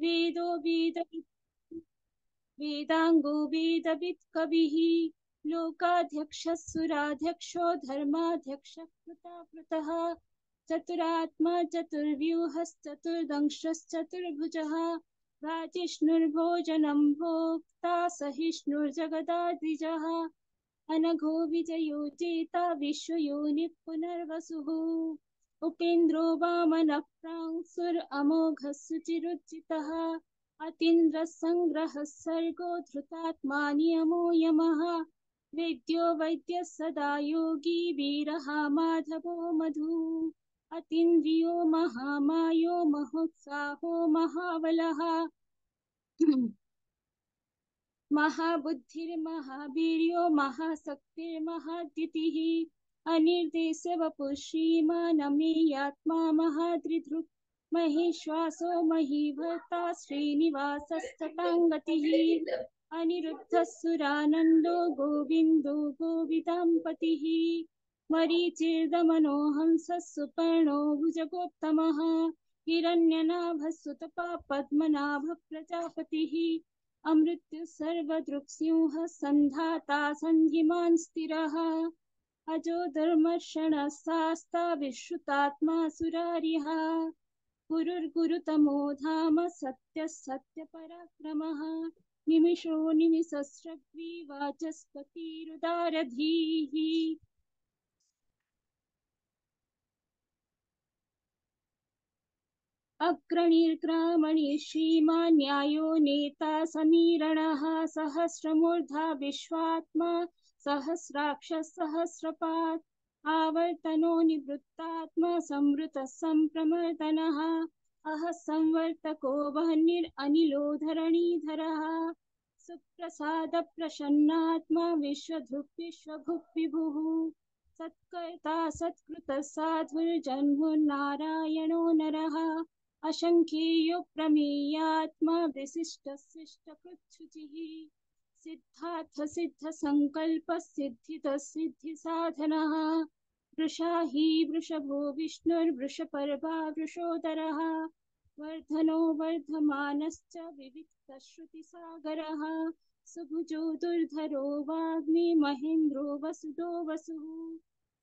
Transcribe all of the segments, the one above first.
वेदो वेदांगो वेदवित् कविः लोकाध्यक्षः सुराध्यक्षो धर्माध्यक्षः कृताकृतः चतुरात्मा चतुर्व्यूहश्चतुर्दंश्रश्चतुर्भुजः भ्राजिष्णुर्भोजनं भोक्ता सहिष्णुर्जगदाद्विजः अनघो विजयो जेता विश्वयोनिः पुनर्वसुः उपेन्द्रो वामनः प्रांसुरमोघः सुचिरुज्जितः अतीन्द्रः संग्रहः सर्गो धृतात्मा नियमो यमः वेद्यो वैद्यः सदा योगी वीरः माधवो मधु अतीन्द्रियो महामायो महोत्साहो महाबलः महाबुद्धिर्महावीर्यो महाशक्तिर्महाद्युतिः अनिर्देशवपुः श्रीमानमेयात्मा महादृधृक् महेश्वासो महीभर्ता श्रीनिवासस्तताङ्गतिः अनिरुद्धः सुरानन्दो गोविन्दो गोविदाम्पतिः मरीचिर्दमनो हंसः सुपर्णो भुजगोत्तमः हिरण्यनाभः सुतपा पद्मनाभः प्रजापतिः अमृत्यु सर्वदृक्सिंह संधाता सन्धिमान् स्थिरः अजो धर्मर्षणः शास्ता विश्रुतात्मा सुरारिः गुरुर्गुरुतमो धाम सत्यः सत्यपराक्रमः निमिषो निमिषस्रग्वी वाचस्पतिरुदारधीः अग्रणीर्ग्रामणि श्रीमान् न्यायो नेता समीरणः सहस्रमूर्धा विश्वात्मा सहस्राक्षः सहस्रपात् आवर्तनो निवृत्तात्मा संवृतः सम्प्रमर्दनः अह संवर्तको वह्निरनिलो धरणीधरः सुप्रसाद प्रसन्नात्मा विश्वधृक् विश्वभुक् विभुः सत्कर्ता सत्कृतः साधुर्जन्मुर्नारायणो नरः असंख्येयो प्रमेयात्मा विशिष्टशिष्टकृच्छुचिः सिद्धार्थ सिद्ध संकल्प सिद्धिद सिद्धि साधनः वृषा हि वृषभो विष्णुर्वृषपर्वा वृषोदरः वर्धनो वर्धमानश्च विविक्तश्रुतिसागरः सुभुजो दुर्धरो वाग्मी महेन्द्रो वसुदो वसुः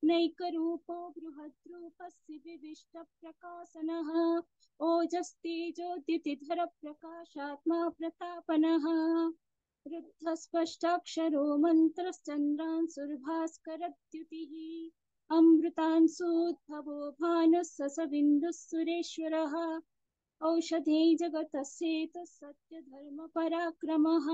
नैकरूपो बृहद्रूपस्य विविष्टप्रकाशनः ओजस्तेजोद्युतिधर प्रकाशात्मा प्रतापनः रुद्धस्पष्टाक्षरो मन्त्रश्चन्द्रांशुर्भास्करद्युतिः अमृतांशोद्भवो भानुः ससविन्दुः सुरेश्वरः औषधे जगतस्येतः सत्यधर्मपराक्रमः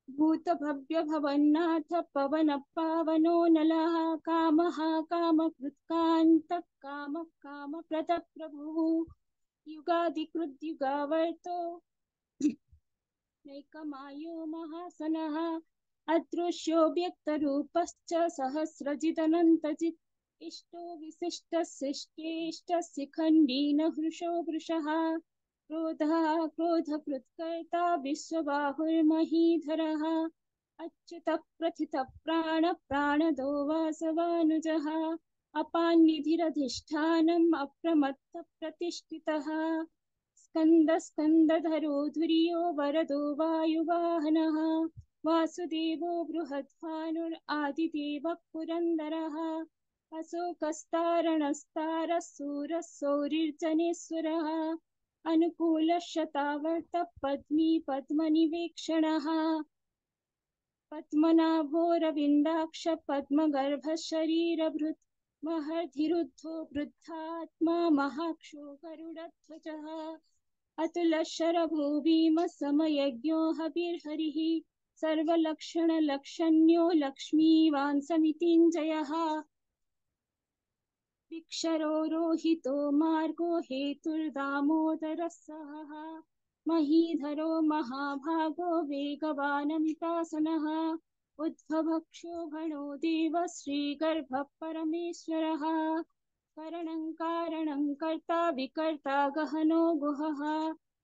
भूतभव्यभवन्नाथ पवन पावनो नलः कामः कामकृत्कान्तः कामः कामप्रदः प्रभुः युगादिकृद्युगावर्तो नैकमायो महासनः अदृश्यो व्यक्तरूपश्च सहस्रजिदनन्तजित् इष्टो विशिष्टशिष्टेष्टः शिखण्डी हृषो वृषः क्रोधः क्रोधकृत्कर्ता विश्वबाहुर्महीधरः अच्युतः प्रथितः प्राणदो वासवानुजः अपान्निधिरधिष्ठानम् अप्रमत्तः प्रतिष्ठितः स्कन्दधरो धुर्यो वरदो वायुवाहनः वासुदेवो बृहद्भानुरादिदेवः पुरन्दरः अशोकस्तारणस्तारः शूरः सौरिर्जनेश्वरः अनुकूलशतावर्तः पद्मी पद्मनिवेक्षणः पद्मनाभोरविन्दाक्ष पद्मगर्भः शरीरभृत् महर्धिरुद्धो वृद्धात्मा महाक्षो गरुडध्वजः अतुलशरभो भीमसमयज्ञो हविर्हरिः सर्वलक्षणलक्षण्यो लक्ष्मीवान् समितिञ्जयः विक्षरो रोहितो मार्गो हेतुर्दामोदरः सहः महीधरो महाभागो वेगवानमितासनः उद्भवक्षो भणो देव श्रीगर्भः परमेश्वरः करणं कारणं कर्ता विकर्ता गहनो गुहः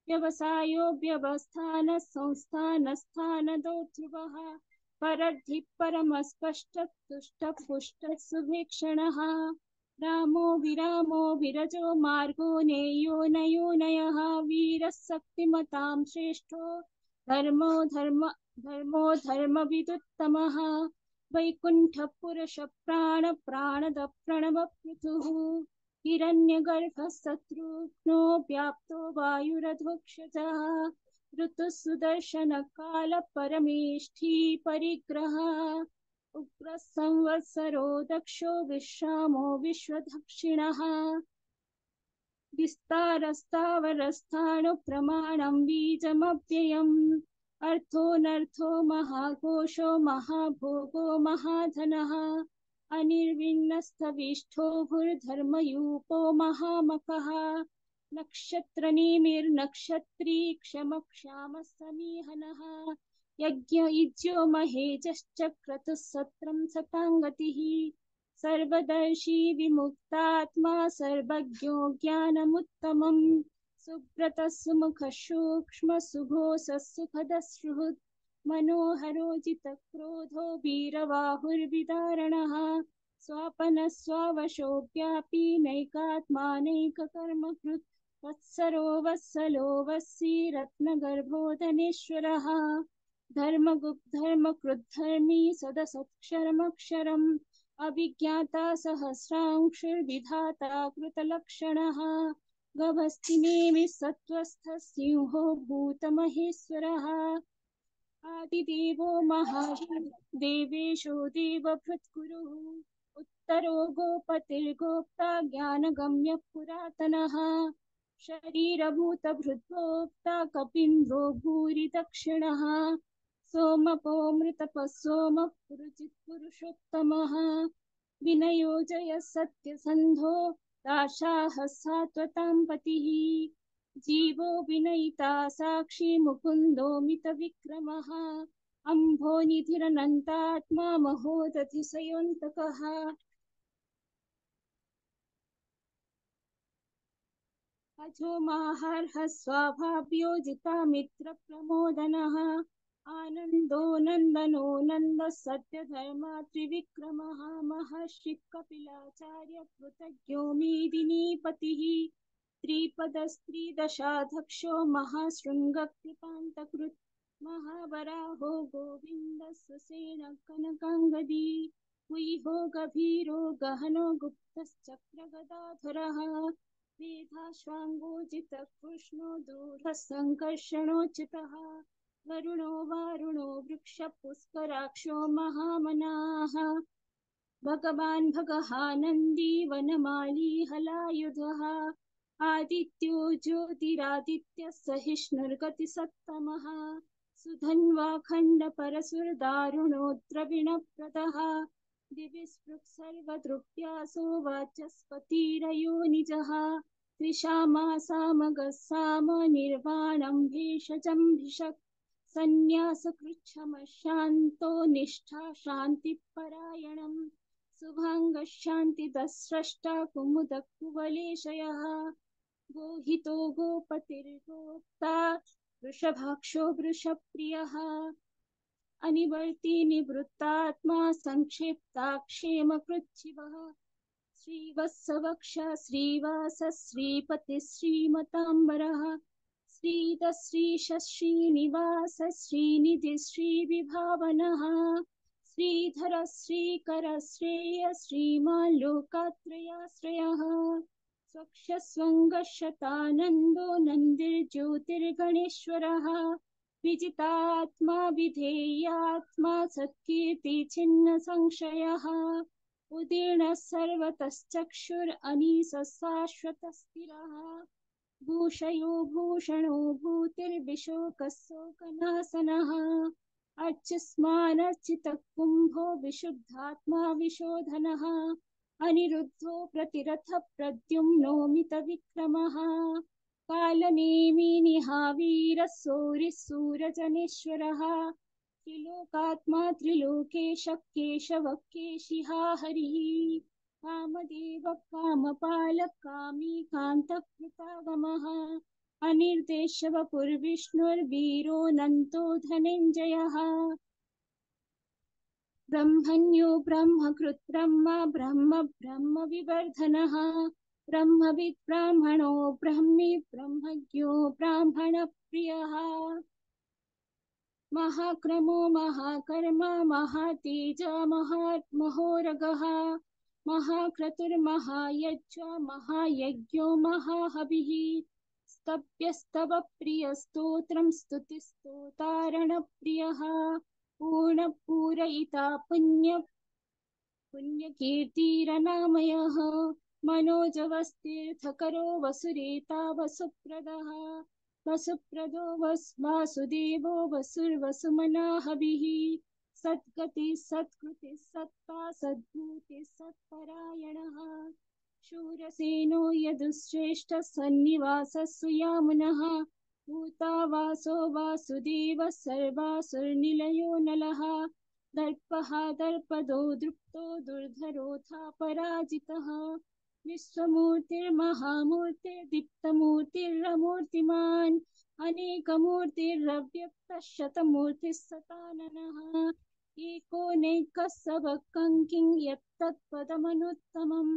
व्यवसायो व्यवस्थानः संस्थानस्थानदो ध्रुवः परद्धि परमस्पष्टः तुष्टः पुष्टः सुभीक्षणः रामो विरामो विरजो मार्गो नेयो नयो नयः वीरशक्तिमतां श्रेष्ठो धर्मो धर्मविदुत्तमः वैकुण्ठपुरुषप्राणद प्रणवपृथुः हिरण्यगर्भः शत्रुघ्नो व्याप्तो वायुरधोक्षजः ऋतुः सुदर्शनकालपरमेष्ठी परिग्रहः उग्रः संवत्सरो दक्षो विश्रामो विश्वदक्षिणः विस्तारस्तावरस्थाणुप्रमाणं बीजमव्ययम् अर्थोऽनर्थो महाघोषो महाभोगो महाधनः अनिर्विण्णस्थविष्ठो भूर्धर्मयूपो महामखः नक्षत्रनेमिर्नक्षत्री क्षमक्षामः यज्ञो महेजश्च क्रतुः सत्रं शताङ्गतिः सर्वदर्शी विमुक्तात्मा सर्वज्ञो ज्ञानमुत्तमम् सुव्रतः सुमुखः सूक्ष्म सुघोषः मनोहरो जितक्रोधो वीरबाहुर्विदारणः स्वापनः स्वावशो व्यापी नैकात्मानैककर्मकृत् वत्सरो वत्सलो वत्सी रत्नगर्भो धनेश्वरः धर्मकृद्धर्मी सदसत्क्षरमक्षरम् अभिज्ञाता सहस्रांशुर्विधाता कृतलक्षणः गभस्तिनेमिः सत्त्वस्थः सिंहो भूतमहेश्वरः आदिदेवो महादेवेशो देवभृत्कुरुः उत्तरो गोपतिर्गोप्ता ज्ञानगम्यः पुरातनः शरीरभूतभृद्गोप्ता कपीन्द्रो भूरि दक्षिणः सोमपोऽमृतपः सोमः पुरुषोत्तमः विनयोजय सत्यसन्धो दाशाः सात्वतां पतिः जीवो विनयिता साक्षी मुकुन्दो मितविक्रमः अम्भो निधिरनन्तात्मा महोदधिसयोऽन्तकः अजो माहर्षः स्वाभाव्योजिता मित्रप्रमोदनः आनन्दो नन्दनो नन्दः सत्यधर्मा त्रिविक्रमः महर्षिः कपिलाचार्य कृतज्ञो मेदिनीपतिः त्रिपदस्त्रिदशाध्यक्षो महाशृङ्गकृतान्तकृत् महावराहो गोविन्दः सुसेन कनकाङ्गदी कुइहो गभीरो गहनो गुप्तश्चक्रगदाधरः वेधाश्वाङ्गोजितकृष्णो दूरः सङ्कर्षणोचितः वरुणो वारुणो वृक्षपुष्कराक्षो महामनाः भगवान् भगहानन्दी वनमाली हलायुधः आदित्यो ज्योतिरादित्यः सहिष्णुर्गतिसत्तमः सुधन्वाखण्डपरशुर्दारुणो द्रविणप्रदः दिविस्पृक् सर्वदृप्यासो वाचस्पतिरयो निजः त्रिशामासामगः साम निर्वाणं भेषजं भिषक् सन्न्यासकृच्छमशान्तो निष्ठा शान्तिपरायणम् शुभाङ्गशान्तिदस्रष्टा कुमुदकुवलेशयः गोहितो गोपतिर्गोप्ता वृषभाक्षो वृषप्रियः अनिवर्ति निवृत्तात्मा संक्षेप्ताक्षेमकृच्छिवः श्रीवत्सवक्ष श्रीवास श्रीपति श्रीमताम्बरः श्रीद श्रीश श्रीनिवास श्रीनिधि श्रीविभावनः श्रीधर श्रीकर श्रेय श्रीमान् लोकात्रयाश्रयः स्वक्षस्वङ्गशतानन्दो नन्दिर्ज्योतिर्गणेश्वरः विजितात्मा विधेयात्मा सत्कीर्ति छिन्न संशयः उदीर्णः सर्वतश्चक्षुरनीशः शाश्वतस्थिरः भूषयो भूषणो भूतिर्विशोकः शोकनाशनः अर्चिस्मानर्चितः कुम्भो विशुद्धात्मा विशोधनः अनिरुद्धो प्रतिरथः प्रद्युम्नो मितविक्रमः कालनेमिनिहावीरः सौरिसूरजनेश्वरः त्रिलोकात्मा त्रिलोकेशः केशवः केशिहा हरिः कामदेवः कामपालः कामी कान्तकृतागमः अनिर्देशवपुर्विष्णुर्वीरोऽनन्तो धनञ्जयः ब्रह्मण्यो ब्रह्मकृत् ब्रह्म ब्रह्म ब्रह्म विवर्धनः ब्रह्मविद् ब्राह्मणो ब्रह्मी ब्रह्मज्ञो ब्राह्मणप्रियः महाक्रमो महाकर्मा महातेज महामहोरगः महाक्रतुर्महायज्ञ महायज्ञो महाहविः स्तभ्यस्तव प्रियस्तोत्रं स्तुतिस्तोतारणप्रियः पूर्णपूरयिता पुण्यकीर्तिरनामयः मनोजवस्तीर्थकरो वसुरेता वसुप्रदः वसुप्रदो वासुदेवो वसुर्वसुमनाहविः सद्गति सत्कृति सत्ता सद्भूति सत्परायणः शूरसेनो यदुश्रेष्ठ सन्निवासः सुयामुनः भूतावासो वासुदेवः सर्वासुरनिलयो नलः दर्पः दर्पदो दृप्तो दुर्धरोऽथा पराजितः विश्वमूर्तिर्महामूर्तिर्दीप्तमूर्तिरमूर्तिमान् अनेकमूर्तिरव्यक्तः शतमूर्तिः सताननः एकोनैकः सबकङ्किं यत्तत्पदमनुत्तमम्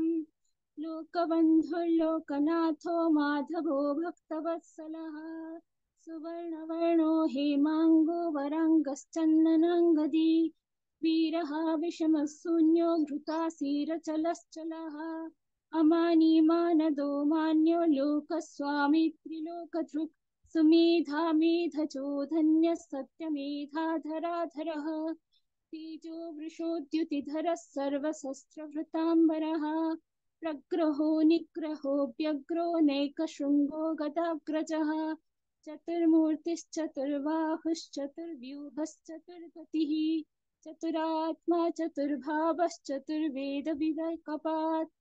लोकबन्धुर्लोकनाथो माधवो भक्तवत्सलः सुवर्णवर्णो हेमाङ्गो वराङ्गश्चन्दनाङ्गदी वीरः विषमशून्यो घृतासीरचलश्चलः अमानी मानदो मान्यो लोकस्वामी त्रिलोकधृक् सुमेधा मेधचोधन्यः सत्यमेधाधराधरः तेजो वृषोद्युतिधरः सर्वशस्त्रभृताम्बरः प्रग्रहो निग्रहो व्यग्रो नैकशृङ्गो गदाग्रजः चतुर्मूर्तिश्चतुर्बाहुश्चतुर्व्यूहश्चतुर्गतिः चतुरात्मा चतुर्भावश्चतुर्वेदविदकपात्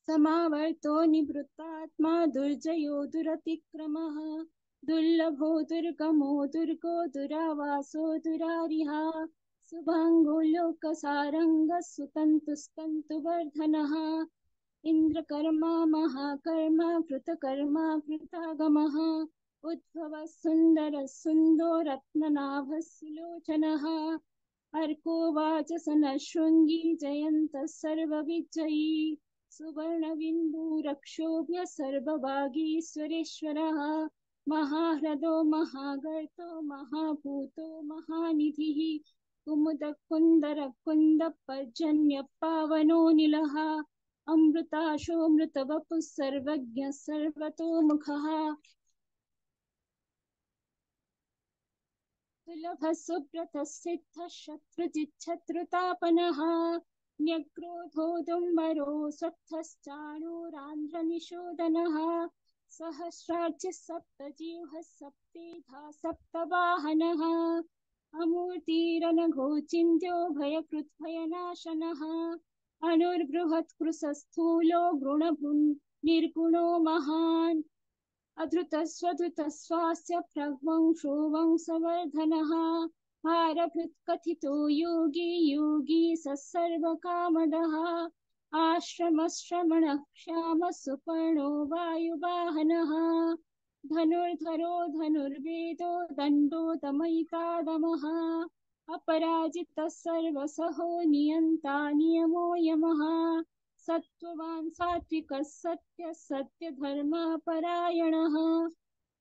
समावर्तो निवृत्तात्मा दुर्जयो दुरतिक्रमः दुर्लभो दुर्गमो दुर्गो दुरावासो दुरारिः सुभाङ्गो लोकसारङ्गः सुतन्तुस्तन्तुवर्धनः इन्द्रकर्मा महाकर्मा कृतकर्मा कृतागमः उद्भवः सुन्दरः सुन्दो रत्ननाभः सुलोचनः अर्को वाचसनशृङ्गी जयन्तः सर्वविजयी सुवर्णबिन्दुरक्षोभ्य सर्वभागीश्वरेश्वरः महाह्रदो महागर्तो महाभूतो महानिधिः कुमुदकुन्दरकुन्दपर्जन्यः पावनो निलः अमृताशोऽमृतवपुः सर्वज्ञः सर्वतोमुखः सुलभः सुब्रतः सिद्धः शत्रुजिच्छत्रुतापनः न्यग्रोधोदुम्बरो स्वत्थश्चाणूरान्ध्रनिषोदनः सहस्रार्चिः सप्तजिह्वः सप्तेधा सप्तवाहनः अमूर्तिरनघोचिन्त्यो भयकृद्भयनाशनः अणुर्बृहत्कृशस्थूलो गुणभुन् निर्गुणो महान् अधृतस्वधृतस्वास्य प्रग्वंशो वंशवर्धनः हारभृत्कथितो योगी योगी स सर्वकामदः आश्रमश्रमणः क्षामः सुपर्णो वायुवाहनः धनुर्धरो धनुर्वेदो दण्डो दमयितादमः अपराजितः सर्वसहो नियन्ता नियमो यमः सत्त्ववान् सात्विकः सत्यः सत्यधर्मपरायणः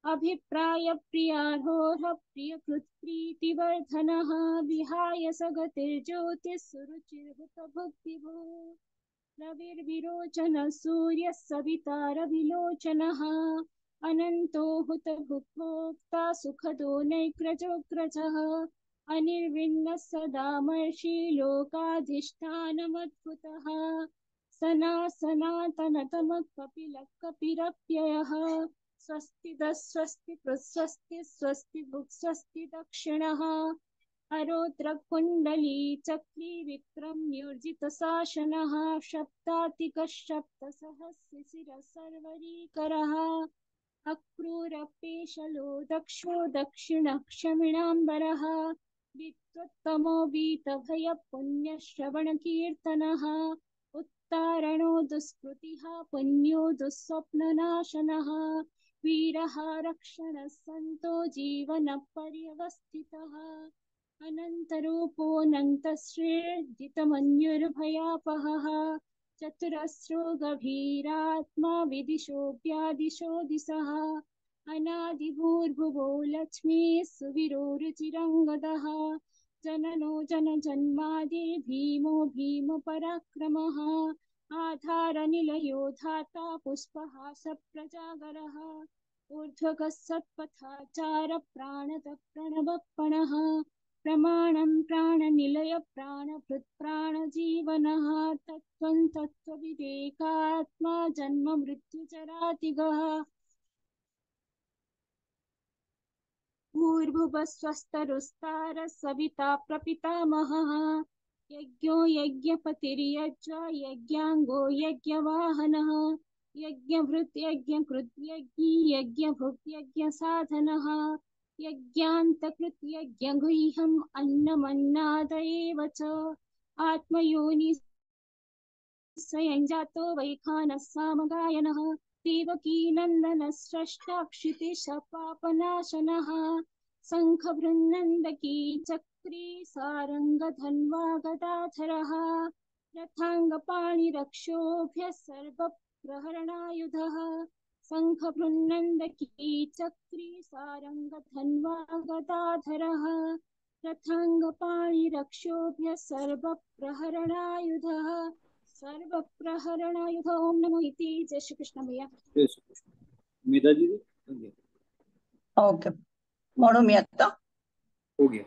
अभिप्रायप्रियार्होः प्रियकृत्प्रीतिवर्धनः विहाय सगतिर्ज्योतिः सुरुचिर्हुतभुक्तिभूः रविर्विरोचनः सूर्यः सवितारविलोचनः अनन्तो हुतभुक्भोक्ता सुखदो नैग्रजोऽग्रजः अनिर्विण्णः सदामर्षि लोकाधिष्ठानमद्भुतः सनातनतमः कपिलः कपिरप्ययः स्वस्तिदः स्वस्ति स्वस्ति स्वस्ति भुक् स्वस्ति दक्षिणः अरोद्रकुण्डली चक्री विक्रम नियोजितशासनः सप्तातिकः सप्तसहस्रशिरः सर्वरीकरः अक्रूरपेशलो दक्षो दक्षिणः क्षमिणाम्बरः वित्वत्तमो वीतभयपुण्यश्रवणकीर्तनः उत्तारणो दुष्कृतिः पुण्यो दुःस्वप्ननाशनः वीरः रक्षणः सन्तो जीवनपर्यवस्थितः अनन्तरूपोऽनन्तश्रेर्जितमन्युर्भयापहः चतुरस्रो गभीरात्मा विदिशोऽप्यादिशो दिशः अनादिभूर्भुवो लक्ष्मीः सुविरोरुचिरङ्गदः जननो जनजन्मादि भीमो भीमपराक्रमः आधारनिलयो धाता पुष्पहासप्रजागरः ऊर्ध्वगः सत्पथाचार प्राणतः प्रणवप्पणः प्रमाणं प्राणनिलय प्राणभृत् प्राणजीवनः तत्त्वं तत्त्वविवेकात्मा जन्म मृत्युचरातिगः भूर्भुवस्वस्तरुस्तारः सविता प्रपितामहः यज्ञो यज्ञपतिर्यज्वा यज्ञाङ्गो यज्ञवाहनः यज्ञभृत् यज्ञकृत् यज्ञी यज्ञभुक् यज्ञसाधनः यज्ञान्तकृत् यज्ञगुह्यम् अन्नमन्नाद एव च आत्मयोनि स्वयं जातो वैखानः सामगायनः देवकी नन्दनः स्रष्टा क्षितिशः पापनाशनः शङ्खभृन्नन्दकी चक्री सारङ्गधन्वा गदाधरः रथाङ्गपाणिरक्षोभ्यः सर्वप्रहरणायुधः शङ्खभृन्नन्दकी चक्री सारङ्गधन्वा गदाधरः रथाङ्गपाणिरक्षोभ्यः सर्वप्रहरणायुधः सर्वप्रहरणायुध। ओम नमो इति। जय श्री कृष्ण भैया। जय श्री कृष्ण। मेधा जी ओके म्हणू मी आता हो गया।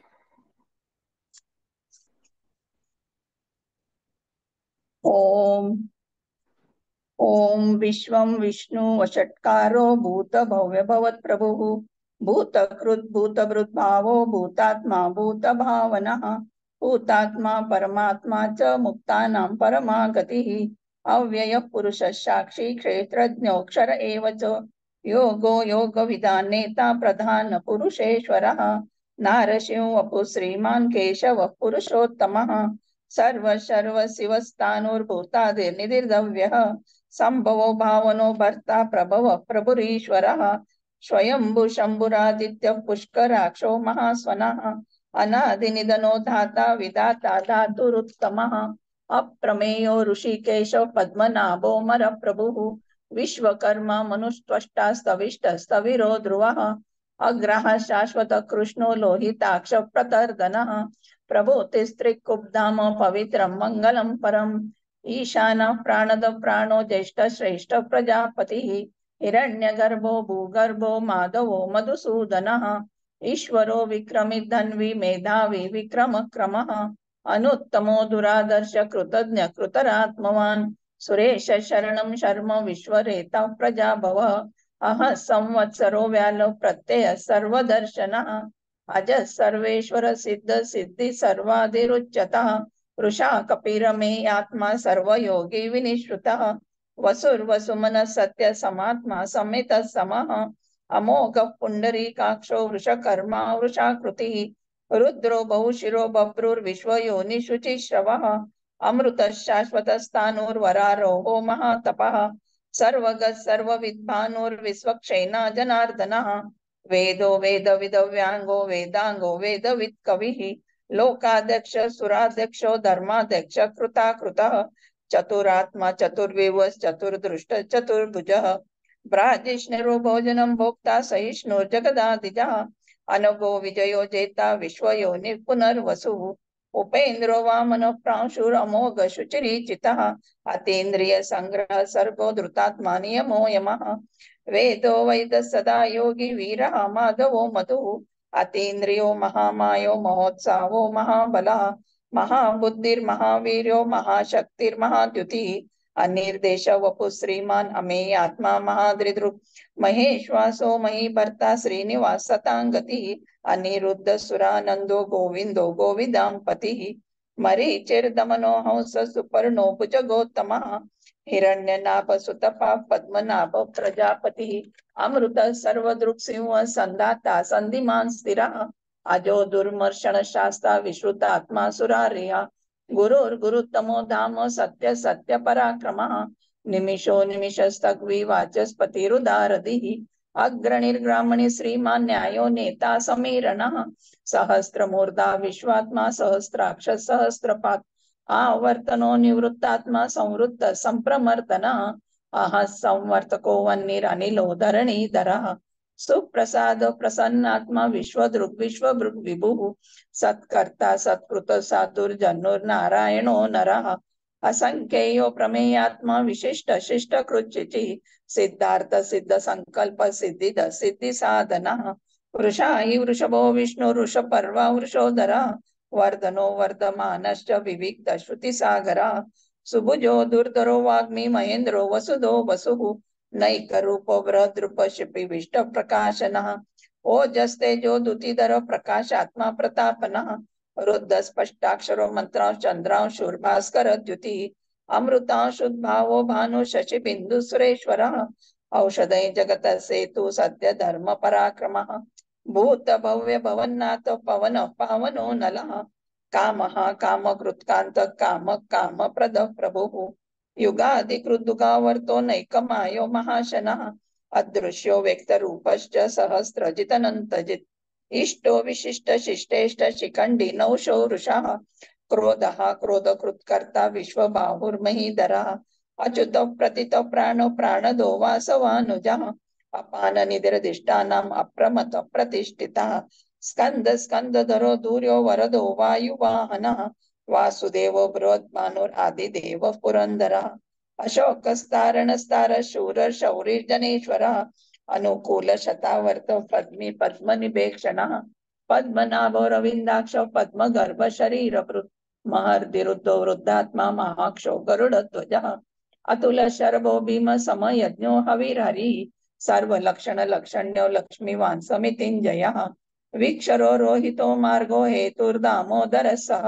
ओम ओम विश्वं विष्णु वषट्कारो भूत भव्य भवत् प्रभुः भूतकृत् भूतभृत् भावो भूतात्मा भूत भावनः भूतात्मा परमात्मा च मुक्तानां परमा गतिः अव्ययः पुरुषः साक्षी क्षेत्रज्ञोऽक्षर एव च योगो योगविदां नेता प्रधान पुरुषेश्वरः नारसिंह वपुः श्रीमान् केशवः पुरुषोत्तमः सर्व शिवस्थाणुर्भूतादिर्निधिर्दव्यः संभवो भावनो भर्ता प्रभव प्रभुरीश्वरः स्वयंभू शंभुरादित्यः पुष्कराक्षो महास्वनः अनादिनिधनो धाता विधाता धातुरुत्तमः अप्रमेयो ऋषिकेशो पद्मनाभो मर प्रभुः विश्वकर्मा मनुस्त्वष्टा स्तविष्टस्तविरो ध्रुवः अग्रः शाश्वत कृष्णो लोहिताक्ष प्रतर्दनः प्रभुतिस्त्रिकुब्धाम पवित्रं मंगलम परम ईशान प्राणद प्राणो ज्येष्ठ श्रेष्ठ प्रजापतिः हिरण्यगर्भो भूगर्भो माधवो मधुसूदनः ईश्वरो विक्रमित धन्वी मेधावी विक्रम क्रमः अनुत्तमो दुरादर्श कृतज्ञ कृतरात्मवान् सुरेश शरणं शर्म विश्वरेता प्रजाभव अह संवत्सरो व्यालो प्रत्यय सर्वदर्शनः अज सर्वेश्वर सिद्ध सिद्धि सर्वादिरुच्यतः वृषा कपिरमे आत्मा सर्वयोगी विनिश्रुतः वसुर्वसुमन सत्य समात्मा समेत समः अमोघ पुंडरीकाक्षो वृषकर्मा वृषाकृतिः रुद्रो बहुशिरो बभ्रुर्विश्वयोनि शुचिश्रवः अमृत शाश्वत स्थाणुर्वरारोहो महातपः सर्वगः सर्वविद्भानुर्विश्वक्षेना जनार्दनः वेदो वेद विदव्यांगो वेदांगो वेदवित् कविः लोकाध्यक्ष सुराध्यक्षो धर्माध्यक्ष कृताकृतः चतुरात्मा चतुर्विवस् चतुर्दृष्ट चतुर्भुजः ब्राजिष्णुरो भोजनं भोक्ता सहिष्णुर्जगदादिजः अनघो विजयो जेता विश्वयोनिः पुनर्वसुः उपेन्द्रो वामन प्रांशुरमोघ शुचिरीचितः अतीन्द्रिय संग्रह सर्गो धृतात्मा नियमो यमः वेदो वैद सदा योगी वीरः माधवो मधुः अतीन्द्रियो महामायो महोत्साहो महाबलः महाबुद्धिर्महावीर्यो महाशक्तिर्महाद्युतिः अनिर्देश वपु श्रीमान अमेयात्मा महादृदृक् महेश्वासो महीभर्ता श्रीनिवास सतांगतिः अनिरुद्ध सुरानंदो गोविंदो गोविदांपतिः मरीचिर्दमनो हंस सुपर्णो भुजगोत्तमः हिरण्यनाभ सुतपा पद्मनाभ प्रजापतिः अमृत सर्वदृक्सिंह संदाता संधिमान स्थिरः अजो दुर्मर्षण शास्ता विश्रुतात्मा सुरार्यः गुरुर्गुरुतमो धाम सत्य सत्य पराक्रमः निमिषो निमिषस्तग्वी वाचस्पतिरुदारधिः अग्रणिर्ग्रामणि श्रीमान् न्यायो नेता समीरणः सहस्त्रमूर्धा विश्वात्मा सहस्राक्ष सहस्रपात् आवर्तनो निवृत्तात्मा संवृत्त संप्रमर्दन अह संवर्तको वह्निरनिलो धरणीधरः सुप्रसाद प्रसन्नात्मा विश्वदृक् विश्वभृक् विभुः सत्कर्ता सत्कृत साधुर्जनुर्नारायणो नरः असंख्येयो प्रमेयात्मा विशिष्ट शिष्ट कृच्चिति सिद्धार्थ सिद्ध संकल्प सिद्धिद सिद्धि साधना वृषा हि वृषभो विष्णु वृषपर्वा वृषोदरा वर्धनो वर्धमानश्च विविक्त श्रुति सागरा सुभुजो दुर्धरो वाग्मी महेन्द्रो वसुधो वसुः नैक रूपो बृहद्रूप शिपि विष्ट प्रकाशनः ओजस्तेजो दुतिधरो प्रकाशात्मा प्रतापनः रुद्ध स्पष्टाक्षरो मंत्रांश चंद्रांश शूर्भास्कर द्युति अमृतांशुद्भावो भानु शशि बिंदु सुरेश्वरः औषधै जगत सेतु सत्य धर्म पराक्रमः भूत भव्य भवन्नाथ पवन पावनो नलः कामः कामकृत्कान्त काम काम प्रद प्रभुः युगादिकृद्युगावर्तो नैकमायो महाशनः अदृश्यो व्यक्त रूपश्च सहस्रजितनन्तजित् इष्टो विशिष्ट शिष्टेष्ट शिखण्डी नौशो वृषः क्रोधः क्रोधकृत्कर्ता विश्वबाहुर्महीधरः अच्युत प्रतित प्राणो प्राणदो वासवानुजः अपान निधिर्दिष्टानाम् अप्रमत प्रतिष्ठितः स्कंद स्कंदधरो दूर्यो वरदो वायुवाहनः वासुदेवो बृहद्भानुरादिदेव पुरंदरः अशोकस्तारणस्तार शूर शौरिर्जनेश्वरः अनुकूल शतावर्त पद्मी पद्मनिभेक्षणः पद्मनाभो रविन्दाक्ष पद्मगर्भ शरीरभृत् महर्दिरुद्धो वृद्धात्मा महाक्षो गरुडध्वजः अतुल शरभो भीम समयज्ञो हविर्हरिः सर्वलक्षण लक्षण्यो लक्ष्मीवान् समितिञ्जयः वीक्षरो रोहितो मार्गो हेतुर्दामोदरः सः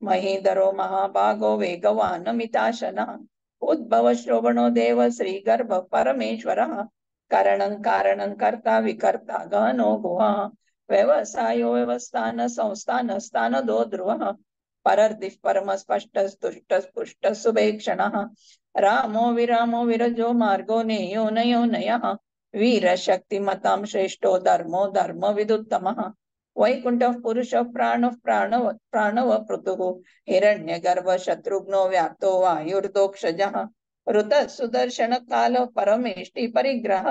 महीधरो महाभागो वेगवान् मिताशनः उद्भव श्रवणो देव श्रीगर्भ परमेश्वरः कारणं कारणं कर्ता विकर्ता गहनो गुहा व्यवसायो व्यवस्थान संस्थान स्थान दो ध्रुवः परर्दिः परम स्पष्ट तुष्ट स्पुष्ट सुभेक्षणः रामो विरजो मार्गो नेयो नयो नयः वीर शक्तिमतां श्रेष्ठो धर्मो धर्म विदुत्तमः वैकुंठ पुरुष प्राणव पृथुः हिरण्यगर्भ शत्रुघ्नो व्याप्तो वायुर्दोक्षजः ऋत सुदर्शन काल परमेष्टि परिग्रह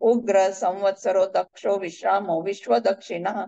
उग्र संवत्सरो दक्षो विश्रामो विश्व दक्षिणः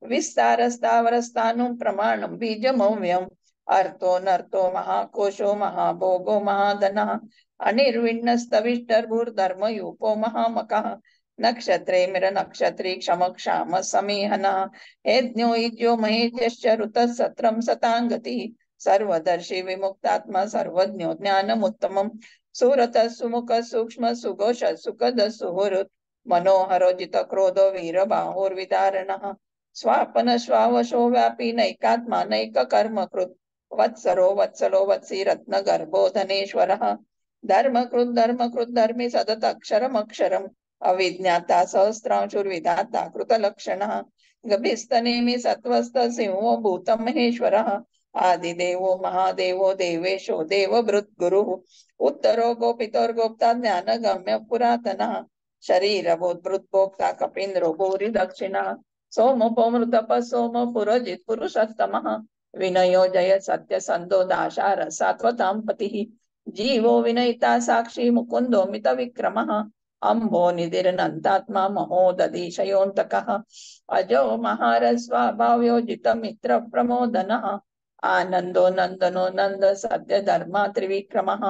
विस्तार स्थावर स्थानु प्रमाणं बीजमव्यम् अर्थो नर्थो महाकोशो महाभोगो महाधनः अनिर्विण्ण स्तविष्टर्भुर्धर्मयूपो महामकः नक्षत्रे मिर नक्षत्री क्षम क्षाम समीहनः यज्ञो युज्यो महेज्यश्च ऋतः सत्रं सतांगति सर्वदर्शी विमुक्तात्मा सर्वज्ञो ज्ञानमुत्तमम् सुरतः सुमुख सूक्ष्म सुघोष सुखद सुहृत् मनोहरो जित क्रोधो वीर बाहुर्विदारणः स्वापन स्वावशो व्यापी नैकात्मा नैक कर्म कृत् वत्सरो वत्सलो वत्सी रत्न गर्भो धनेश्वरः धर्मकृत् धर्मी सदत अक्षरमक्षरम् अविज्ञाता सहस्रांशुर्विधाता कृतलक्षणः गभिस्तनेमि सत्त्वस्थ सिंहो भूत महेश्वरः आदिदेवो महादेवो देवेशो देवभृत् गुरुः उत्तरो गोपितोर्गोप्ता ज्ञानगम्य पुरातनः शरीरभूद्भृद्भोक्ता कपीन्द्रो भूरि दक्षिणः सोमोपमृतप सोम पुरोजित् पुरुषोत्तमः विनयो जय सत्य संदो दाशार सात्वतां पतिः जीवो विनयिता साक्षी मुकुंदो मित विक्रमः अम्बो निधिर्नन्तात्मा महोदधिशयोऽन्तकः अजो महारस्वाभाव्योजित मित्र प्रमोदनः आनंदो नंदनो नंद सत्य धर्मा त्रिविक्रमः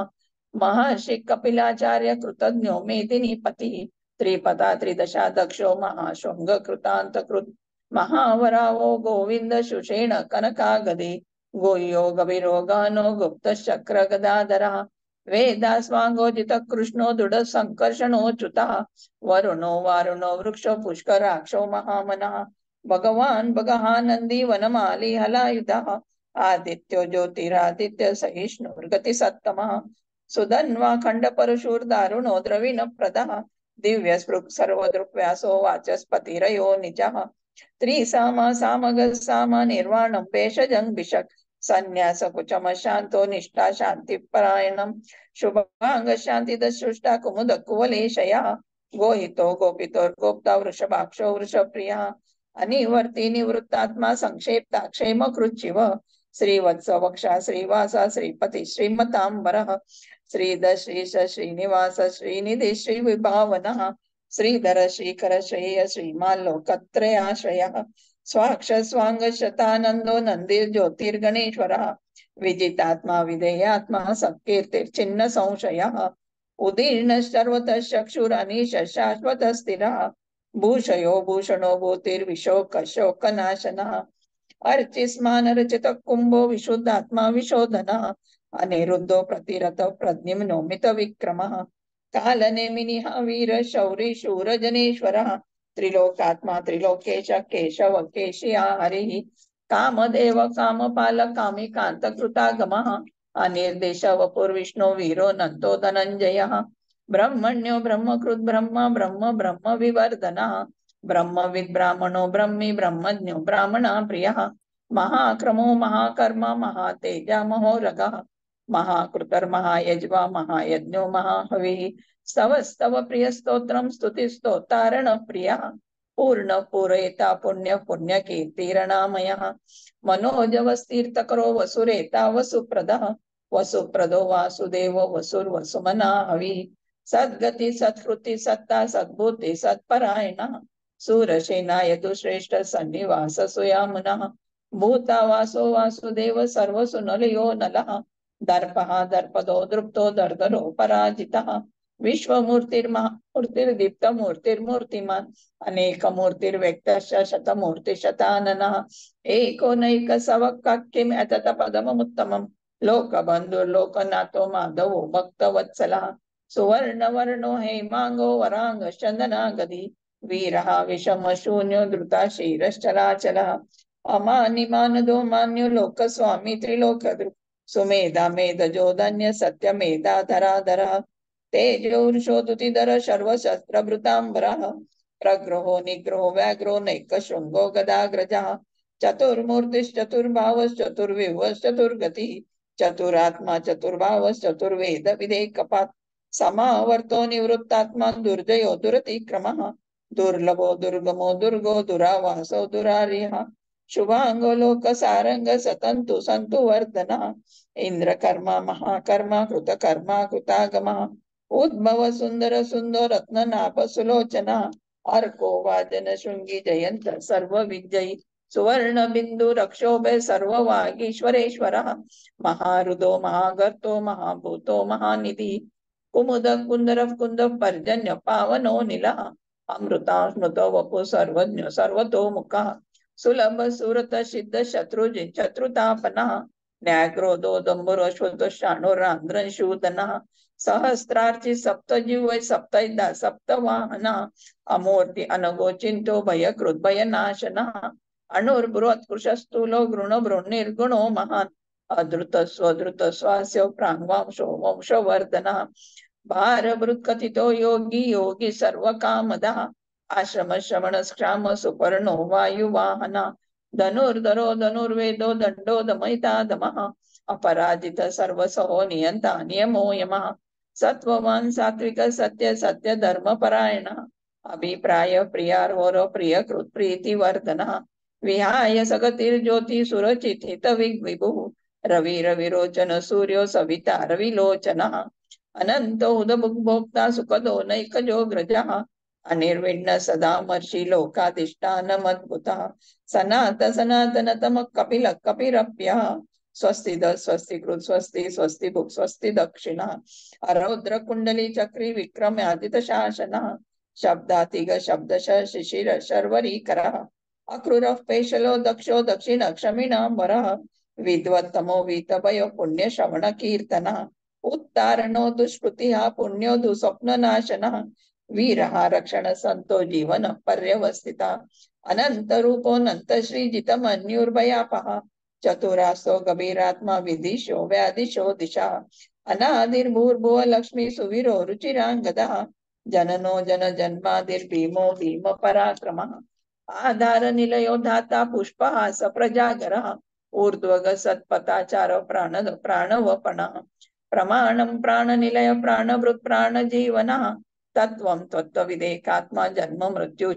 महर्षि कपिलाचार्य कृतज्ञो मेदिनी पतिः त्रिपदा त्रिदशा दक्षो महाशृंग कृतांत कृत महावरावो गोविंद शुषेण कनकागदे गोयो गभीरो गहनो गुप्त शक्र गदाधरः वेदास्वांगोजित कृष्णो दृढ़ संकर्षणोच्युतः वरुणो वारुणो वृक्षो पुष्कराक्षो महामनः भगवान भगहानंदी वनमाली हलायुधः आदित्यो ज्योतिरादित्य सहिष्णुर्गति सत्तमः सुधन्वा खंड परशुर दारुणो द्रविण प्रदः दिव्य स्पृक् सर्वदृक् व्यासो वाचस्पतिरयो निजः त्रिसाम सामग साम निर्वाणं भेषजं भिषक् संन्यास कुचम शांतो निष्ठा शांति परायणम शुभांग शांति दशुष्टा कुमुद कुवलेशया गोहितो गोपितो गोप्ता वृषभाक्षो वृषप्रिया अनिवर्ति निवृत्तात्मा संक्षेप्ता क्षेम कृच्छिव श्रीवत्स वक्षा श्रीवास श्रीपति श्रीमतांबरः श्रीधर श्रीश श्रीनिवास श्रीनिधि श्रीविभावनः श्रीधर श्रीकर श्रेय श्रीमाल्लोकत्रयाश्रयः स्वाक्ष स्वांग शतानंदो नंदीर ज्योतिर्गणेश्वरः विजितात्मा विधेयात्मा सत्कीर्तिर्चिन्ह संशयः उदीर्ण सर्वतः चक्षुरनीश शाश्वत स्थिरः भूषयो भूषणो भूतिर्विशोक शोकनाशनः अर्चिस्मान रचित कुंभो विशुद्धात्मा विशोधनः अनिरुद्धो प्रतिरत प्रद्युम्नो मित विक्रमः कालनेमिनिः वीर शौरी शूर जनेश्वरः त्रिलोकात्मा त्रिलोकेश केशव केशिया हरिः कामदेव कामपाल कामिकांत कृतागमः अनिर्देश वपुर्विष्णु वीरो नंतो धनंजयः ब्रह्मण्यो ब्रह्मकृत ब्रह्म ब्रह्म ब्रह्म विवर्धनः ब्रह्मविद ब्राह्मणो ब्रह्मी ब्रह्मज्ञो ब्राह्मणा प्रियः महाक्रमो महाकर्म महातेजा महोरगः महाकृतर्महायज्वा महायज्ञो महाहविः स्तव प्रिय स्तोत्रम स्तुति स्तोतारण प्रियः पूर्ण पूरयता पुण्य पुण्य कीर्तिरणामयः मनोजवस्तीर्थकरो वसुरेता वसुप्रदः वसुप्रदो वासुदेवो वसुर्वसुमना हविः सद्गति सत्कृति सत्ता सद्बुद्धि सत्परायणः सूरसेना यदुश्रेष्ठ सन्निवास सुयामुनः भूता वासो वासुदेव सर्वसुनलयो नलः दर्पः दर्पदो दृप्तो दर्दरो पराजितः विश्वमूर्तिर्महामूर्तिर्दीप्त मूर्तिर्मूर्तिमान् अनेक मूर्तिर्व्यक्तश्च शतमूर्ति शताननः एको नैक सवक्किम् अतत पदमुत्तमम् लोकबन्धुर्लोकनाथो माधवो भक्तवत्सलः सुवर्णवर्णो हेमांगो वरांग चन्दनागदी वीरः विषमशून्यो धृताशीरश्चलाचलः अमानिमानदो मान्यो लोकस्वामी त्रिलोकदृक् सुमेधा मेधजो धन्य सत्यमेधाधराधरः तेजोर्षोदुतिधर सर्वशस्त्रभृताम्बरः प्रग्रहो निग्रहो व्याघ्रो नैकशृङ्गो गदाग्रजः चतुर्मूर्तिश्चतुर्भावश्चतुर्विभुश्चतुर्गतिः चतुरात्मा चतुर्भावश्चतुर्वेद विधेयकपात् समावर्तो निवृत्तात्मा दुर्जयो दुरतिक्रमः दुर्लभो दुर्गमो दुर्गो दुरावासो दुरारिः शुभांगो लोकसारंग सतंतु संतु वर्धनः इंद्रकर्मा महाकर्मा कृतकर्मा कृतागमः उद्भव सुंदर सुंदर रत्ननाभ सुलोचनः अर्को वाजन शृंगी जयंत सर्व विजयी सुवर्ण बिंदु रक्षोभे सर्व वागीश्वरेश्वरः महारुदो महागर्तो महाभूतो महानिधि कुमुद कुंदर कुंद पर्जन्य पावनो नीलः अमृता स्मृतो वपु सर्वज्ञ सर्वतो मुखः सुलभ सुरत सिद्ध शत्रुजिन शत्रुतापनः न्यायक्रोधो दंभुरो शाणुरांध्रशूदनः सहस्रार्ची सप्तजीव सप्तदा सप्तवाहनः अमूर्ति अनगोचिंतो भयकृत भयनाशनः अणुर्बृहत्कृशस्थूलो गृणभृन्निर्गुणो महान् अधृत स्वधृत स्वास्य प्राङ्वांशो वंशवर्धनः भारभृत्कथितो योगी योगी सर्वकामदः आश्रम श्रवण श्राम सुपर्णो वायुवाहनः धनुर्धरो धनुर्वेदो दंडो दमयिता दमः अपराजित सर्वसहो नियंता नियमो यमः सत्ववान सात्विक सत्य सत्य धर्म परायणः अभिप्राय प्रियार्होर प्रियकृत प्रीतिवर्धनः विहाय सगतिर्ज्योति सुरचित हित विभुः रवि रविरोचन सूर्यो सविता रविलोचनः अनंत उदभोक्ता सुखदो नैकजो ग्रजः अनिर्विण्ण सदा मर्षि लोकाधिष्ठान मद्भुतः सनात सनातन तम कपिल कपिरप्यः स्वस्ति द स्वस्ति कृत स्वस्ति स्वस्ति भुक् स्वस्ति दक्षिणः अरौद्र कुंडली चक्री विक्रम आदित शासनः शब्दातिग शब्दश शिशिर शर्वरीकरः अक्रूरः पेशलो दक्षो दक्षिण क्षमिणाम्बरः विद्वत्तमो वीतभयो पुण्य श्रवण कीर्तनः उत्तारणो दुष्कृतिः पुण्यो दुस्वप्ननाशनः वीरः रक्षण संतो जीवन पर्यवस्थितः अनंत रूपो नंत श्रीजित मन्युर्भयापः चतुरासो गभीरात्मा विदिशो व्यादिशो दिशा अनादिर्भूर्भुव लक्ष्मी सुवीरो रुचिरांगदः जननो जन जन्मादिर्भीमो भीम पराक्रमः आधार निलयो धाता पुष्पहास प्रजागरः ऊर्ध्वग सत्पथाचार प्राण प्राणवपणः प्रमाणं प्राणनिलय प्राणभृत् प्राणजीवनः तत्वं तत्त्वविदेकात्मा जन्म मृत्यु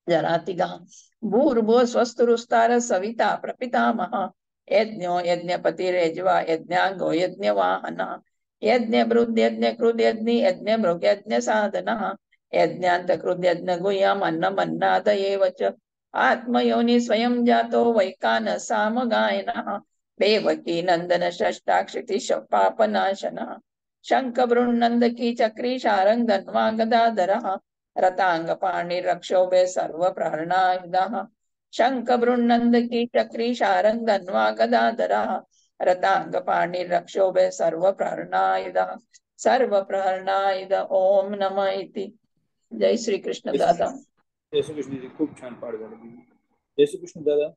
जरातिगः भूर्भुव स्वस्तुरुस्तार सविता प्रपितामहः यज्ञो यज्ञपतिरेज्वा यज्ञांगो यज्ञवाहनः यज्ञभृद् यज्ञकृद् यज्ञि यज्ञभृग् यज्ञसाधनः यज्ञान्तकृद् यज्ञगुह्यम् अन्नमन्नादयेव च आत्मयोनि स्वयं जातो वैकानः सामगायनः देवकी नंदन षष्ठाक्षिति पापनाशनः शंख बृन्नंद की चक्री शारंग धन्वा गदाधरः रतांग पाणि रक्षोभे सर्व प्रहरणायुधः शंख बृन्नंद की चक्री शारंग धन्वा गदाधरः रतांग पाणि रक्षोभे सर्व प्रहरणायुधः सर्व प्रहरणायुध ओम नमः इति. जय श्री कृष्ण दादा. जय श्री कृष्ण जी. खूप छान पाठ झाला. जय श्री कृष्ण दादा.